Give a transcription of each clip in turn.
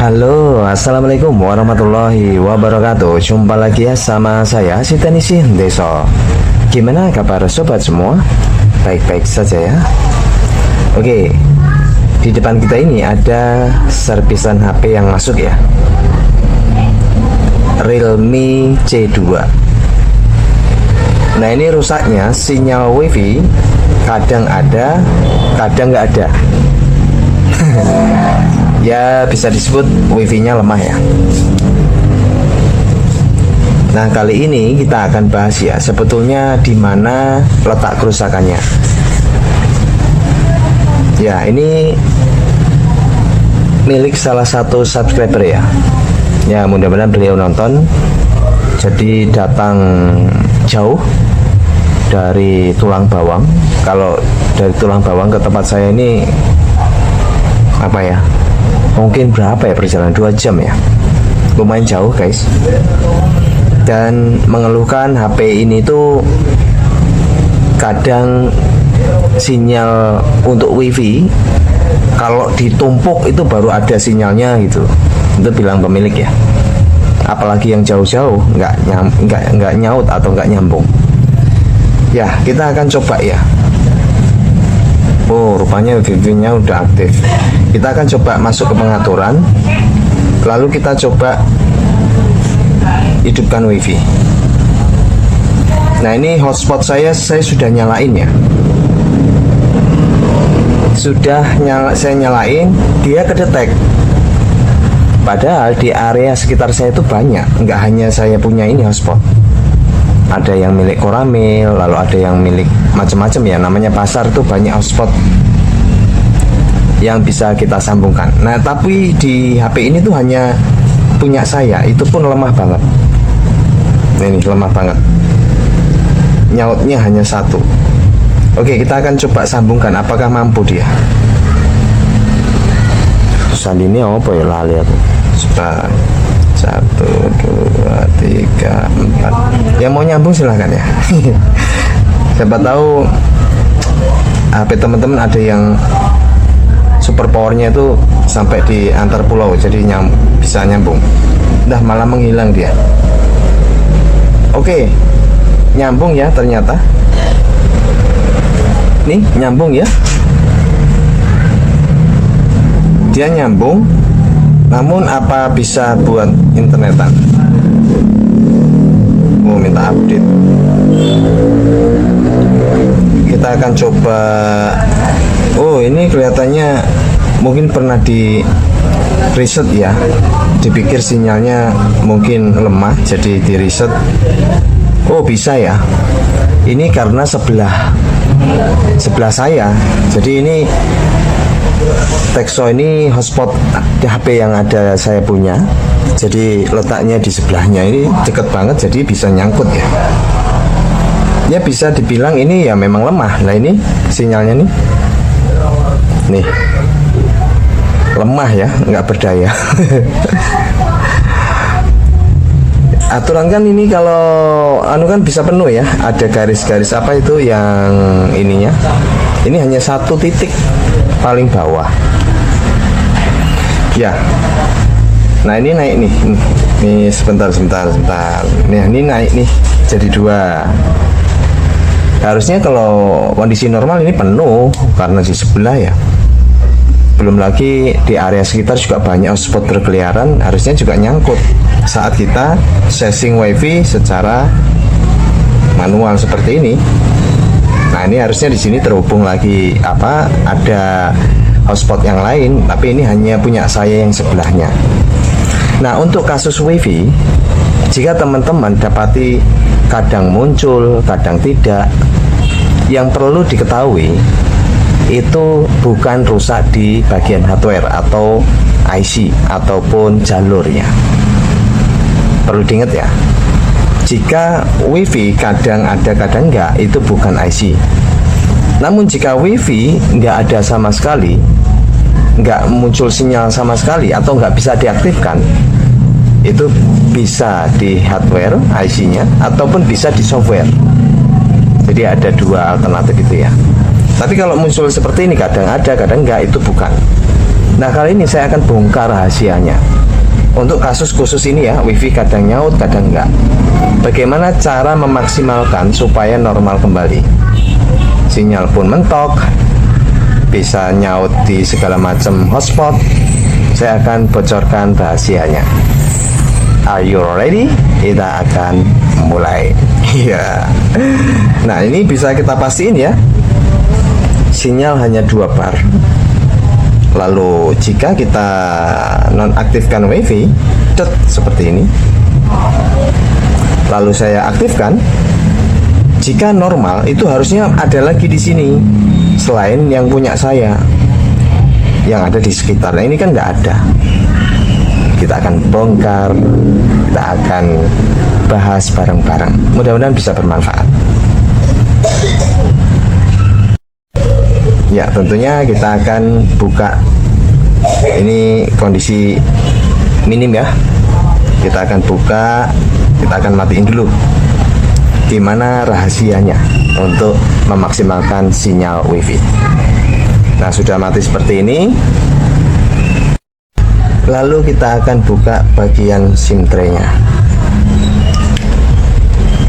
Halo, assalamualaikum warahmatullahi wabarakatuh. Jumpa lagi ya sama saya Sitanisi Deso. Gimana kabar sobat semua? Baik-baik saja ya. Oke, di depan kita ini ada servisan HP yang masuk ya, Realme C2. Nah, ini rusaknya sinyal WiFi kadang ada, kadang nggak ada. Ya, bisa disebut wifi-nya lemah ya. Nah, kali ini kita akan bahas ya sebetulnya di mana letak kerusakannya. Ya, ini milik salah satu subscriber ya. Ya, mudah-mudahan beliau nonton. Jadi datang jauh dari Tulang Bawang. Kalau dari Tulang Bawang ke tempat saya ini apa ya? Mungkin berapa ya perjalanan 2 jam ya, lumayan jauh guys. Dan mengeluhkan HP ini tuh kadang sinyal untuk wifi kalau ditumpuk itu baru ada sinyalnya gitu. Itu bilang pemilik ya. Apalagi yang jauh-jauh nggak nyaut atau nggak nyambung. Ya, kita akan coba ya. Oh, rupanya wifi-nya udah aktif. Kita akan coba masuk ke pengaturan, lalu kita coba hidupkan wifi. Nah, ini hotspot saya sudah nyalain ya. Saya nyalain, dia kedetek. Padahal di area sekitar saya itu banyak, nggak hanya saya punya ini hotspot. Ada yang milik Koramil, lalu ada yang milik macam-macam ya, namanya pasar itu banyak hotspot yang bisa kita sambungkan. Nah, tapi di HP ini tuh hanya punya saya, itu pun lemah banget. Nah, ini lemah banget, nyautnya hanya 1. Oke, kita akan coba sambungkan, apakah mampu dia. Sandi ini apa ya, lali aku. 1, 2, 3, 4. Yang mau nyambung silahkan ya. Siapa tahu HP teman-teman ada yang super powernya itu sampai di antar pulau, jadi bisa nyambung. Dah malah menghilang dia. Oke, nyambung ya ternyata. Nih, nyambung ya. Dia nyambung. Namun apa bisa buat internetan? Oh, minta update. Kita akan coba. Oh, ini kelihatannya mungkin pernah di reset ya. Dipikir sinyalnya mungkin lemah, jadi di reset. Oh, bisa ya. Ini karena sebelah saya. Jadi ini Texo ini hotspot di HP yang ada saya punya. Jadi letaknya di sebelahnya, ini deket banget, jadi bisa nyangkut ya. Ya, bisa dibilang ini ya memang lemah. Nah, ini sinyalnya nih lemah ya, nggak berdaya. Aturan kan ini kalau kan bisa penuh ya, ada garis-garis apa itu yang ininya. Ini hanya 1 titik paling bawah ya. Nah, ini naik nih. Nih sebentar. Nih, ini naik nih jadi 2. Harusnya kalau kondisi normal ini penuh karena di sebelah ya. Belum lagi di area sekitar juga banyak hotspot berkeliaran, harusnya juga nyangkut saat kita setting wifi secara manual seperti ini. Nah, ini harusnya di sini terhubung lagi ada hotspot yang lain, tapi ini hanya punya saya yang sebelahnya. Nah, untuk kasus wifi, jika teman-teman dapati kadang muncul, kadang tidak, yang perlu diketahui itu bukan rusak di bagian hardware atau IC ataupun jalurnya. Perlu diingat ya. Jika wifi kadang ada kadang enggak, itu bukan IC. Namun jika wifi enggak ada sama sekali, enggak muncul sinyal sama sekali atau enggak bisa diaktifkan, itu bisa di hardware IC-nya ataupun bisa di software. Jadi ada 2 alternatif itu ya. Tapi kalau muncul seperti ini kadang ada kadang enggak, itu bukan. Nah, kali ini saya akan bongkar rahasianya. Untuk kasus khusus ini ya, wifi kadang nyaut, kadang enggak. Bagaimana cara memaksimalkan supaya normal kembali? Sinyal pun mentok, bisa nyaut di segala macam hotspot. Saya akan bocorkan rahasianya. Are you ready? Kita akan mulai. Iya. Nah, ini bisa kita pastiin ya. Sinyal hanya 2 bar. Lalu jika kita nonaktifkan WiFi, seperti ini. Lalu saya aktifkan. Jika normal, itu harusnya ada lagi di sini selain yang punya saya, yang ada di sekitar. Nah, ini kan nggak ada. Kita akan bongkar, kita akan bahas bareng-bareng. Mudah-mudahan bisa bermanfaat. Ya, tentunya kita akan buka. Ini kondisi minim ya. Kita akan buka, kita akan matiin dulu. Gimana rahasianya untuk memaksimalkan sinyal WiFi? Nah, sudah mati seperti ini. Lalu kita akan buka bagian SIM tray-nya.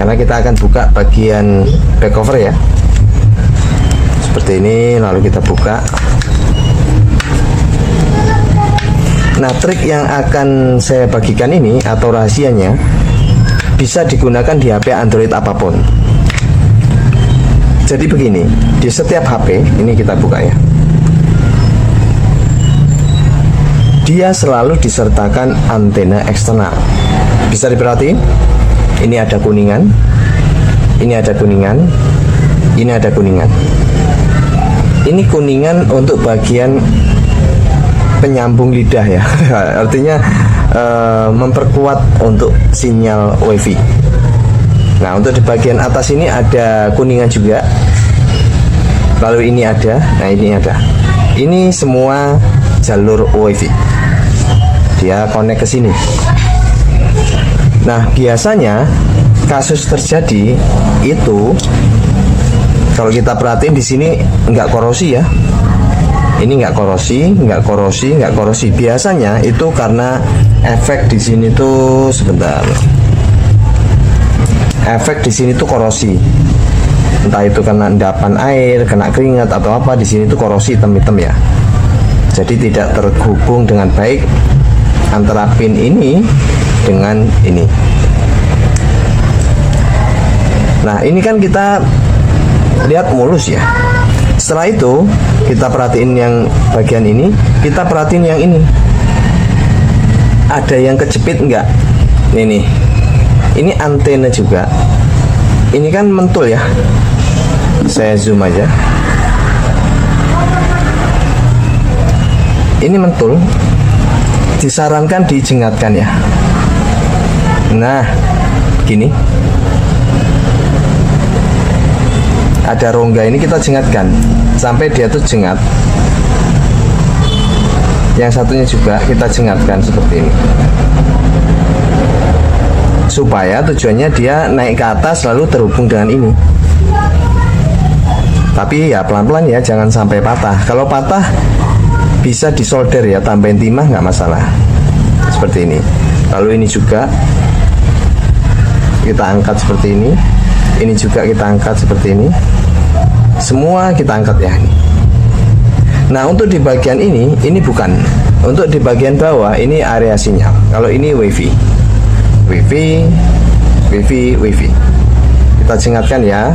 Karena kita akan buka bagian back cover ya. Seperti ini, lalu kita buka. Nah, trik yang akan saya bagikan ini atau rahasianya bisa digunakan di HP Android apapun. Jadi begini, di setiap HP, ini kita buka ya, dia selalu disertakan antena eksternal. Bisa diperhatiin, ini ada kuningan, ini ada kuningan, ini ada kuningan. Ini kuningan untuk bagian penyambung lidah ya. Artinya memperkuat untuk sinyal WiFi. Nah, untuk di bagian atas ini ada kuningan juga. Lalu ini ada, nah ini ada. Ini semua jalur WiFi. Dia connect ke sini. Nah, biasanya kasus terjadi itu kalau kita perhatiin di sini nggak korosi ya. Ini nggak korosi, nggak korosi, nggak korosi. Biasanya itu karena efek di sini tuh sebentar. Efek di sini tuh korosi. Entah itu kena endapan air, kena keringat atau apa, di sini tuh korosi hitam-hitam ya. Jadi tidak terhubung dengan baik antara pin ini dengan ini. Nah, ini kan kita lihat mulus ya. Setelah itu kita perhatiin yang bagian ini, kita perhatiin yang ini. Ada yang kejepit enggak? Ini antena juga. Ini kan mentul ya. Saya zoom aja. Ini mentul. Disarankan dijengatkan ya. Nah, gini. Ada rongga ini kita jengatkan sampai dia tuh jengat. Yang satunya juga kita jengatkan seperti ini, supaya tujuannya dia naik ke atas lalu terhubung dengan ini. Tapi ya pelan-pelan ya, jangan sampai patah. Kalau patah bisa disolder ya, tambahin timah nggak masalah. Seperti ini. Lalu ini juga kita angkat seperti ini. Ini juga kita angkat seperti ini. Semua kita angkat ya. Nah, untuk di bagian ini bukan. Untuk di bagian bawah ini area sinyal. Kalau ini WiFi. WiFi, WiFi, WiFi. Kita jengatkan ya.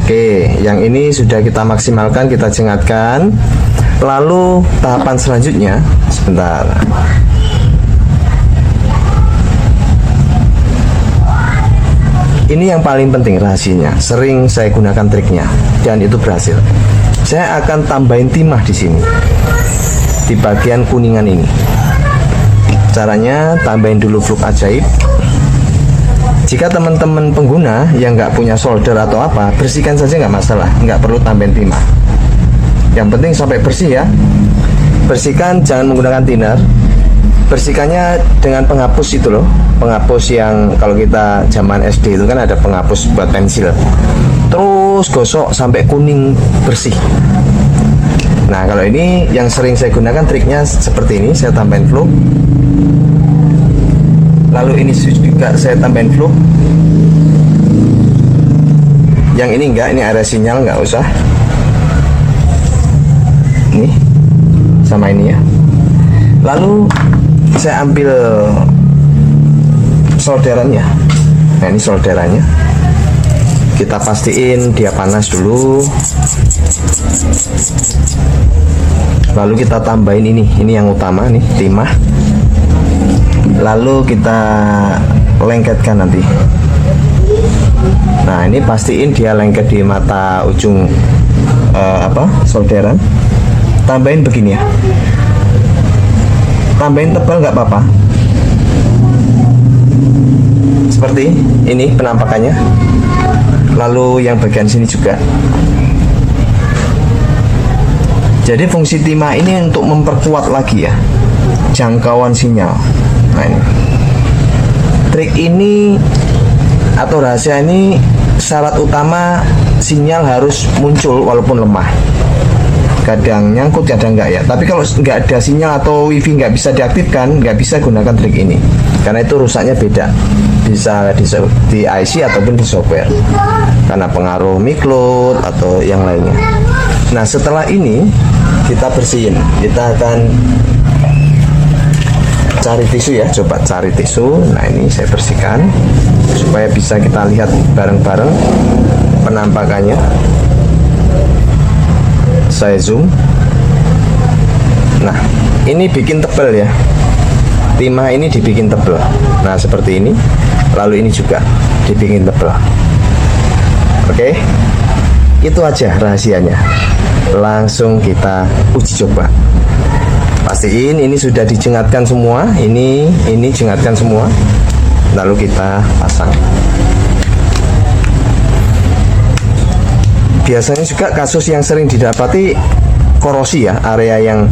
Oke, yang ini sudah kita maksimalkan, kita jengatkan. Lalu tahapan selanjutnya, sebentar. Ini yang paling penting rahasianya. Sering saya gunakan triknya dan itu berhasil. Saya akan tambahin timah di sini, di bagian kuningan ini. Caranya tambahin dulu fluk ajaib. Jika teman-teman pengguna yang nggak punya solder atau apa, bersihkan saja nggak masalah, nggak perlu tambahin timah. Yang penting sampai bersih ya. Bersihkan, jangan menggunakan thinner. bersihkannya dengan penghapus itu loh, penghapus yang kalau kita zaman SD itu kan ada penghapus buat pensil, terus gosok sampai kuning bersih. Nah kalau ini yang sering saya gunakan triknya seperti ini, saya tambahin fluk, lalu ini juga saya tambahin fluk. Yang ini enggak, ini area sinyal nggak usah. Ini sama ini ya. Lalu saya ambil solderannya. Nah ini solderannya, kita pastiin dia panas dulu, lalu kita tambahin ini yang utama nih, timah, lalu kita lengketkan nanti. Nah ini pastiin dia lengket di mata ujung solderan. Tambahin begini ya, tambahin tebal nggak apa-apa, seperti ini penampakannya. Lalu yang bagian sini juga. Jadi fungsi timah ini untuk memperkuat lagi ya jangkauan sinyal. Nah ini trik ini atau rahasia ini, syarat utama sinyal harus muncul walaupun lemah. Kadang nyangkut, kadang enggak ya. Tapi kalau nggak ada sinyal atau wifi nggak bisa diaktifkan, nggak bisa gunakan trik ini, karena itu rusaknya beda. Bisa di IC ataupun di software, karena pengaruh mikload atau yang lainnya. Nah setelah ini kita bersihin, kita akan cari tisu ya, coba cari tisu. Nah ini saya bersihkan supaya bisa kita lihat bareng-bareng penampakannya. Saya zoom. Nah ini bikin tebal ya, timah ini dibikin tebal. Nah seperti ini, lalu ini juga dibikin tebal. Oke, itu aja rahasianya. Langsung kita uji coba. Pastiin ini sudah dijengatkan semua, ini jengatkan semua, lalu kita pasang. Biasanya juga kasus yang sering didapati korosi ya, area yang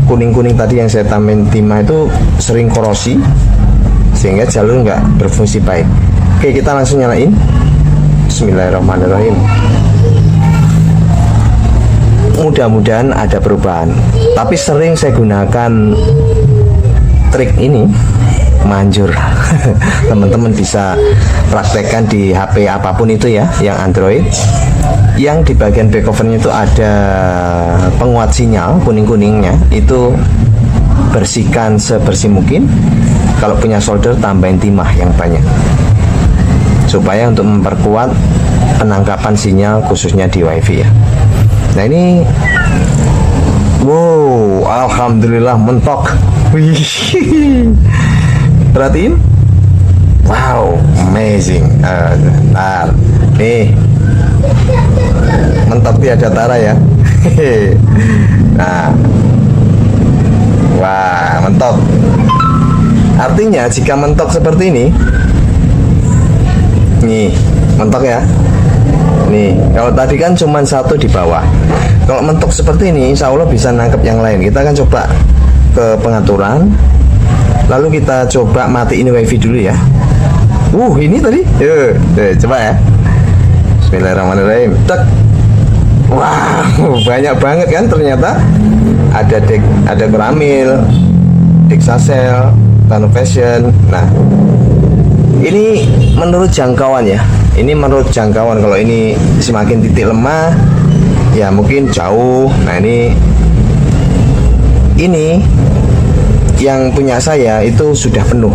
kuning-kuning tadi yang saya tambahin timah itu sering korosi sehingga jalur nggak berfungsi baik. Oke, kita langsung nyalain. Bismillahirrahmanirrahim. Mudah-mudahan ada perubahan. Tapi sering saya gunakan trik ini, manjur. Teman-teman bisa praktekkan di HP apapun itu ya, yang Android, yang di bagian back covernya itu ada penguat sinyal kuning-kuningnya, itu bersihkan sebersih mungkin. Kalau punya solder, tambahin timah yang banyak supaya untuk memperkuat penangkapan sinyal khususnya di wifi ya. Nah ini, wow, alhamdulillah mentok. Wih, perhatiin, wow, amazing. Nah, nih mentok tiada tara ya. Nah, wah, mentok. Artinya jika mentok seperti ini, nih mentok ya. Nih, kalau tadi kan cuma satu di bawah. Kalau mentok seperti ini, insya Allah bisa nangkep yang lain. Kita akan coba ke pengaturan, lalu kita coba matiin wifi dulu ya. Ini tadi, coba ya. Bismillahirrahmanirrahim. Tek. Wow, banyak banget kan ternyata. Ada Gramil, Dexacel, Tanovision. Nah, ini menurut jangkauan ya. Ini menurut jangkauan. Kalau ini semakin titik lemah, ya mungkin jauh. Nah ini yang punya saya itu sudah penuh.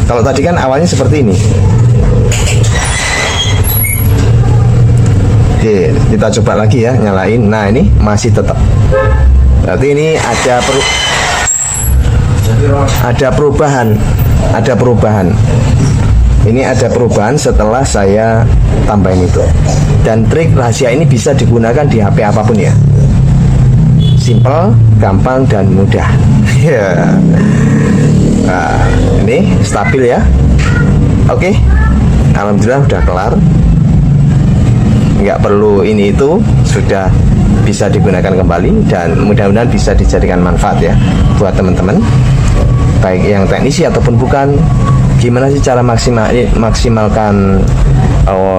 Kalau tadi kan awalnya seperti ini. Oke, kita coba lagi ya, nyalain. Nah ini masih tetap. Berarti ini ada perubahan. Ini ada perubahan setelah saya tambahin itu. Dan trik rahasia ini bisa digunakan di HP apapun ya. Simple, gampang, dan mudah. Ya. Nah, ini stabil ya. Oke, alhamdulillah udah kelar. Nggak perlu ini itu, sudah bisa digunakan kembali. Dan mudah-mudahan bisa dijadikan manfaat ya buat teman-teman. baik yang teknisi ataupun bukan, gimana sih cara maksimalkan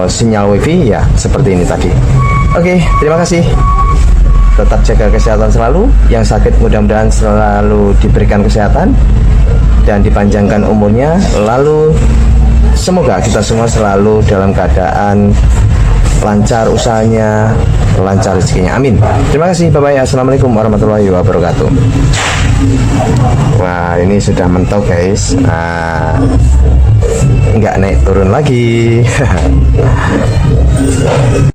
sinyal wifi ya seperti ini tadi. Oke, terima kasih. Tetap jaga kesehatan selalu. Yang sakit mudah-mudahan selalu diberikan kesehatan dan dipanjangkan umurnya. Lalu semoga kita semua selalu dalam keadaan lancar usahanya, lancar rezekinya. Amin. Terima kasih. Bye-bye. Assalamualaikum warahmatullahi wabarakatuh. Wah, ini sudah mentok guys. Nah, nggak naik turun lagi.